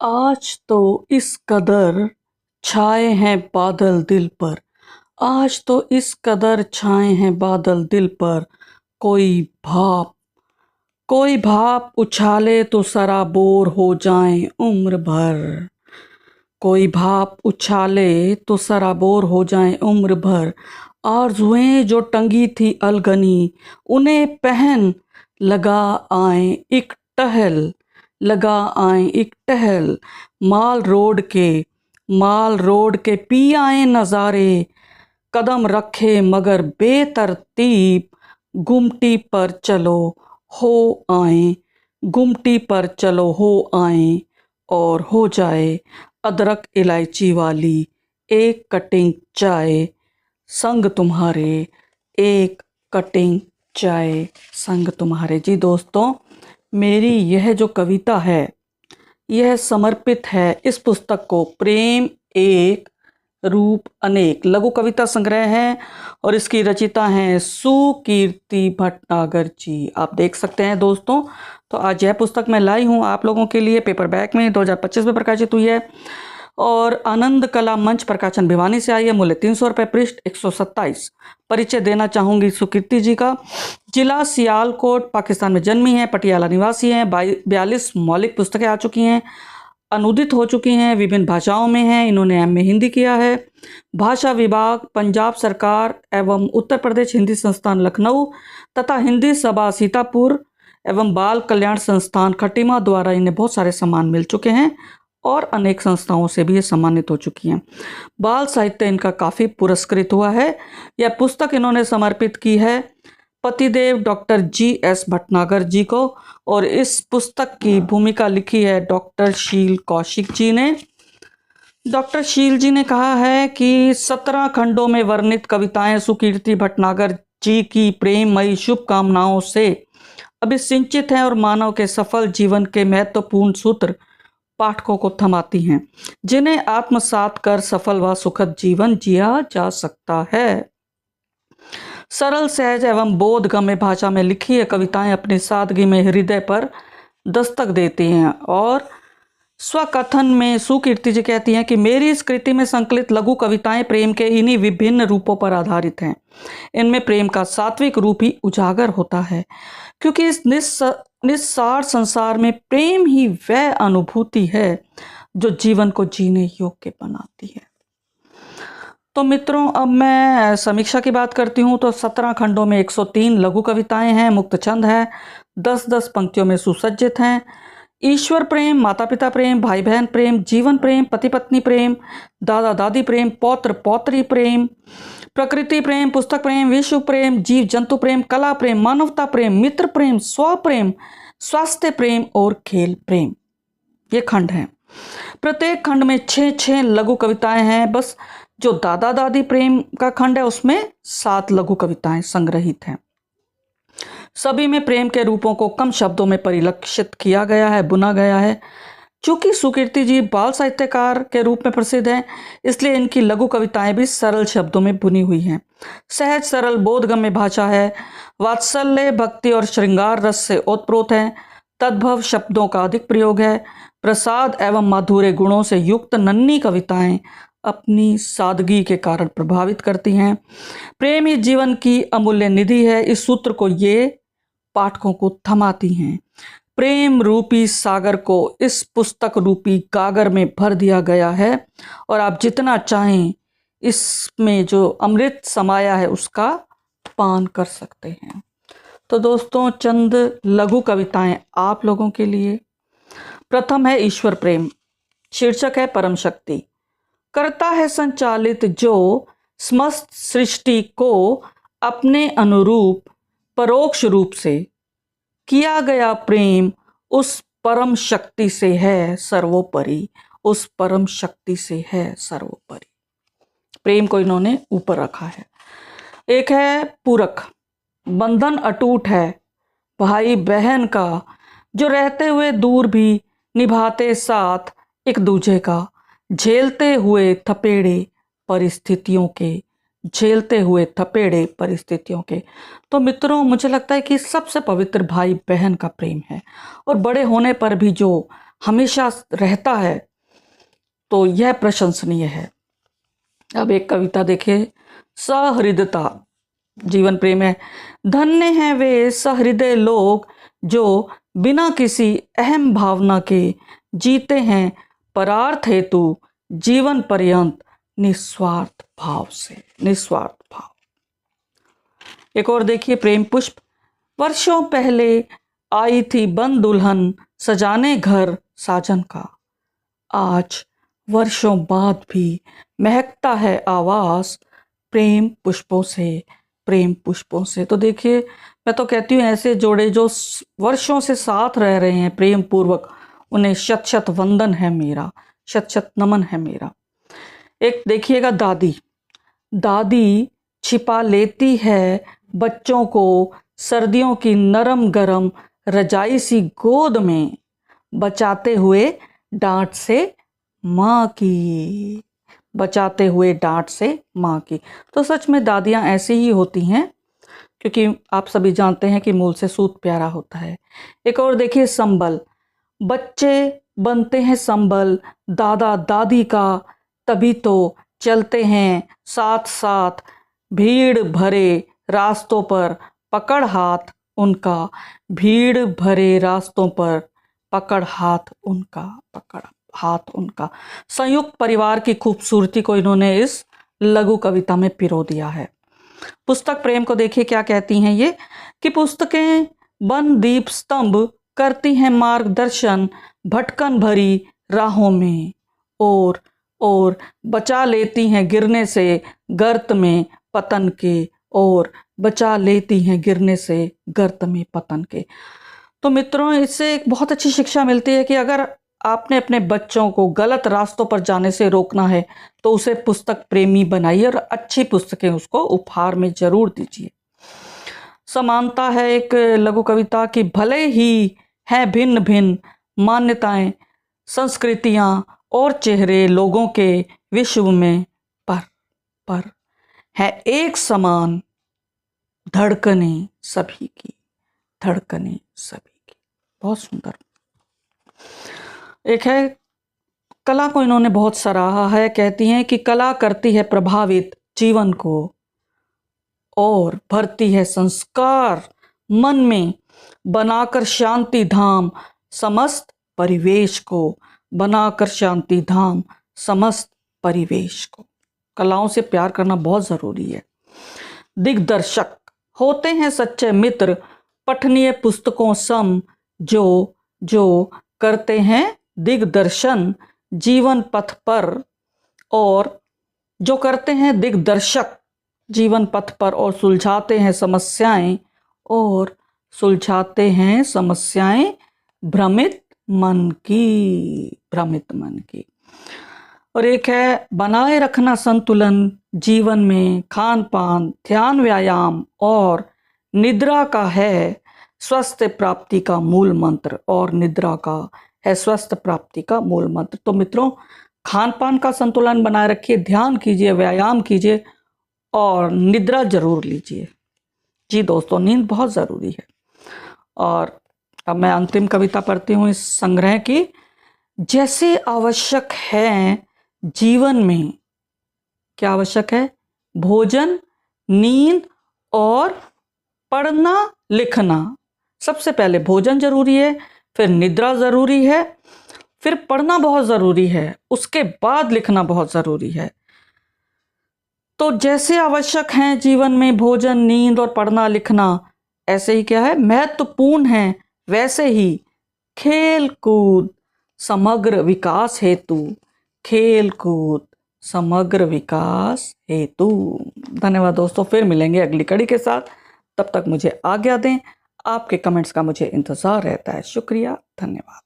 आज तो इस कदर छाए हैं बादल दिल पर। आज तो इस कदर छाए हैं बादल दिल पर। कोई भाप उछाले तो सराबोर हो जाएं उम्र भर। कोई भाप उछाले तो सराबोर हो जाएं उम्र भर। आरज़ुएं जो टंगी थी अलगनी उन्हें पहन लगा आए एक टहल लगा आए एक टहल। माल रोड के पी आए नज़ारे। कदम रखे मगर बेतरतीब गुमटी पर चलो हो आए। गुमटी पर चलो हो आए और हो जाए अदरक इलायची वाली एक कटिंग चाय संग तुम्हारे। एक कटिंग चाय संग तुम्हारे। जी दोस्तों, मेरी यह जो कविता है यह समर्पित है इस पुस्तक को प्रेम एक रूप अनेक लघु कविता संग्रह है और इसकी रचिता हैं सुकीर्ति भटनागर जी। आप देख सकते हैं दोस्तों, तो आज यह पुस्तक मैं लाई हूँ आप लोगों के लिए। पेपरबैक में 2025 में प्रकाशित हुई है और आनंद कला मंच प्रकाशन भिवानी से आई है। मूल्य 300 रुपये, पृष्ठ 127। परिचय देना चाहूँगी सुकीर्ति जी का। जिला सियालकोट, पाकिस्तान में जन्मी है, पटियाला निवासी हैं। 42 मौलिक पुस्तकें आ चुकी हैं, अनुदित हो चुकी हैं, विभिन्न भाषाओं में हैं। इन्होंने एमए हिंदी किया है। भाषा विभाग पंजाब सरकार एवं उत्तर प्रदेश हिंदी संस्थान लखनऊ तथा हिंदी सभा सीतापुर एवं बाल कल्याण संस्थान खटीमा द्वारा इन्हें बहुत सारे सम्मान मिल चुके हैं और अनेक संस्थाओं से भी ये सम्मानित हो चुकी हैं। बाल साहित्य इनका काफ़ी पुरस्कृत हुआ है। यह पुस्तक इन्होंने समर्पित की है पतिदेव डॉक्टर GS भटनागर जी को और इस पुस्तक की भूमिका लिखी है डॉक्टर शील कौशिक जी ने। डॉक्टर शील जी ने कहा है कि 17 खंडों में वर्णित कविताएं सुकीर्ति भटनागर जी की प्रेममयी शुभकामनाओं से अभिसिंचित हैं और मानव के सफल जीवन के महत्वपूर्ण सूत्र पाठकों को थमाती हैं, जिन्हें आत्मसात कर सफल व सुखद जीवन जिया जा सकता है। सरल, सहज एवं बोधगम्य भाषा में लिखी ये कविताएं अपनी सादगी में हृदय पर दस्तक देती हैं और स्वकथन में सुकीर्ति जी कहती हैं कि मेरी इस कृति में संकलित लघु कविताएं प्रेम के इन्हीं विभिन्न रूपों पर आधारित हैं। इनमें प्रेम का सात्विक रूप ही उजागर होता है, क्योंकि इस निस्सार संसार में प्रेम ही वह अनुभूति है जो जीवन को जीने योग्य बनाती है। तो मित्रों, अब मैं समीक्षा की बात करती हूँ तो 17 खंडों में 103 लघु कविताएं हैं, मुक्त छंद है, 10-10 पंक्तियों में सुसज्जित हैं। ईश्वर प्रेम, माता पिता प्रेम, भाई बहन प्रेम, जीवन प्रेम, पति पत्नी प्रेम, दादा दादी प्रेम, पौत्र पौत्री प्रेम, प्रकृति प्रेम, पुस्तक प्रेम, विश्व प्रेम, जीव जंतु प्रेम, कला प्रेम, मानवता प्रेम, मित्र प्रेम, स्व प्रेम, स्वास्थ्य प्रेम और खेल प्रेम, ये खंड हैं। प्रत्येक खंड में 6-6 लघु कविताएं हैं। बस जो दादा दादी प्रेम का खंड है उसमें 7 लघु कविताएं संग्रहित हैं। सभी में प्रेम के रूपों को कम शब्दों में परिलक्षित किया गया है, बुना गया है। चूंकि सुकीर्ति जी बाल साहित्यकार के रूप में प्रसिद्ध हैं, इसलिए इनकी लघु कविताएं भी सरल शब्दों में बुनी हुई हैं। सहज सरल बोधगम्य भाषा है, वात्सल्य, भक्ति और श्रृंगार रस से ओतप्रोत है। तद्भव शब्दों का अधिक प्रयोग है। प्रसाद एवं माधुर्य गुणों से युक्त नन्ही कविताएं अपनी सादगी के कारण प्रभावित करती हैं। प्रेम ही जीवन की अमूल्य निधि है, इस सूत्र को ये पाठकों को थमाती हैं। प्रेम रूपी सागर को इस पुस्तक रूपी गागर में भर दिया गया है और आप जितना चाहें इसमें जो अमृत समाया है उसका पान कर सकते हैं। तो दोस्तों, चंद लघु कविताएं आप लोगों के लिए। प्रथम है ईश्वर प्रेम, शीर्षक है परम शक्ति। करता है संचालित जो समस्त सृष्टि को अपने अनुरूप परोक्ष रूप से, किया गया प्रेम उस परम शक्ति से है सर्वोपरि, उस परम शक्ति से है सर्वोपरि। प्रेम को इन्होंने ऊपर रखा है। एक है पूरक, बंधन अटूट है भाई बहन का, जो रहते हुए दूर भी निभाते साथ एक दूजे का, झेलते हुए थपेड़े परिस्थितियों के झेलते हुए थपेड़े परिस्थितियों के। तो मित्रों, मुझे लगता है कि सबसे पवित्र भाई बहन का प्रेम है, और बड़े होने पर भी जो हमेशा रहता है, तो यह प्रशंसनीय है। अब एक कविता देखिए, सहृदयता जीवन प्रेम है। धन्य हैं वे सहृदय लोग जो बिना किसी अहम भावना के जीते हैं परार्थ हेतु जीवन पर्यंत निस्वार्थ भाव से। निस्वार्थ भाव। एक और देखिए, प्रेम पुष्प। वर्षों पहले आई थी बन दुल्हन सजाने घर साजन का, आज वर्षों बाद भी महकता है आवास प्रेम पुष्पों से। प्रेम पुष्पों से। तो देखिए, मैं तो कहती हूँ ऐसे जोड़े जो वर्षों से साथ रह रहे हैं प्रेम पूर्वक, उन्हें शत शत वंदन है मेरा, शत शत नमन है मेरा। एक देखिएगा, दादी। दादी छिपा लेती है बच्चों को सर्दियों की नरम गरम रजाई सी गोद में, बचाते हुए डांट से माँ की। बचाते हुए डांट से माँ की। तो सच में दादियाँ ऐसी ही होती हैं, क्योंकि आप सभी जानते हैं कि मूल से सूत प्यारा होता है। एक और देखिए, संबल। बच्चे बनते हैं संबल दादा दादी का, तभी तो चलते हैं साथ साथ भीड़ भरे रास्तों पर पकड़ हाथ उनका। भीड़ भरे रास्तों पर पकड़ हाथ उनका। पकड़ हाथ उनका। संयुक्त परिवार की खूबसूरती को इन्होंने इस लघु कविता में पिरो दिया है। पुस्तक प्रेम को देखिए क्या कहती हैं ये, कि पुस्तकें बन दीप स्तंभ करती हैं मार्गदर्शन भटकन भरी राहों में, और बचा लेती हैं गिरने से गर्त में पतन के, और बचा लेती हैं गिरने से गर्त में पतन के। तो मित्रों, इससे एक बहुत अच्छी शिक्षा मिलती है कि अगर आपने अपने बच्चों को गलत रास्तों पर जाने से रोकना है तो उसे पुस्तक प्रेमी बनाइए और अच्छी पुस्तकें उसको उपहार में जरूर दीजिए। समानता है एक लघु कविता की, भले ही हैं भिन्न भिन्न मान्यताएं संस्कृतियां और चेहरे लोगों के विश्व में, पर है एक समान धड़कने सभी की। धड़कने सभी की। बहुत सुंदर। एक है, कला को इन्होंने बहुत सराहा है। कहती हैं कि कला करती है प्रभावित जीवन को और भरती है संस्कार मन में, बनाकर शांति धाम समस्त परिवेश को। बनाकर शांति धाम समस्त परिवेश को। कलाओं से प्यार करना बहुत जरूरी है। दिग्दर्शक होते हैं सच्चे मित्र पठनीय पुस्तकों सम, जो करते हैं दिग्दर्शन जीवन पथ पर, और जो करते हैं दिग्दर्शक जीवन पथ पर, और सुलझाते हैं समस्याएं, और सुलझाते हैं समस्याएं भ्रमित मन की। भ्रमित मन की। और एक है, बनाए रखना संतुलन जीवन में, खान पान ध्यान व्यायाम और निद्रा का है स्वस्थ प्राप्ति का मूल मंत्र। और निद्रा का है स्वस्थ प्राप्ति का मूल मंत्र। तो मित्रों, खान पान का संतुलन बनाए रखिए, ध्यान कीजिए, व्यायाम कीजिए और निद्रा जरूर लीजिए। जी दोस्तों, नींद बहुत ज़रूरी है। और अब मैं अंतिम कविता पढ़ती हूँ इस संग्रह की। जैसे आवश्यक है जीवन में, क्या आवश्यक है? भोजन, नींद और पढ़ना लिखना। सबसे पहले भोजन जरूरी है, फिर निद्रा जरूरी है, फिर पढ़ना बहुत जरूरी है, उसके बाद लिखना बहुत जरूरी है। तो जैसे आवश्यक हैं जीवन में भोजन, नींद और पढ़ना लिखना, ऐसे ही क्या है महत्वपूर्ण है, वैसे ही खेल कूद समग्र विकास हेतु। खेल कूद समग्र विकास हेतु। धन्यवाद दोस्तों, फिर मिलेंगे अगली कड़ी के साथ। तब तक मुझे आज्ञा दें। आपके कमेंट्स का मुझे इंतजार रहता है। शुक्रिया, धन्यवाद।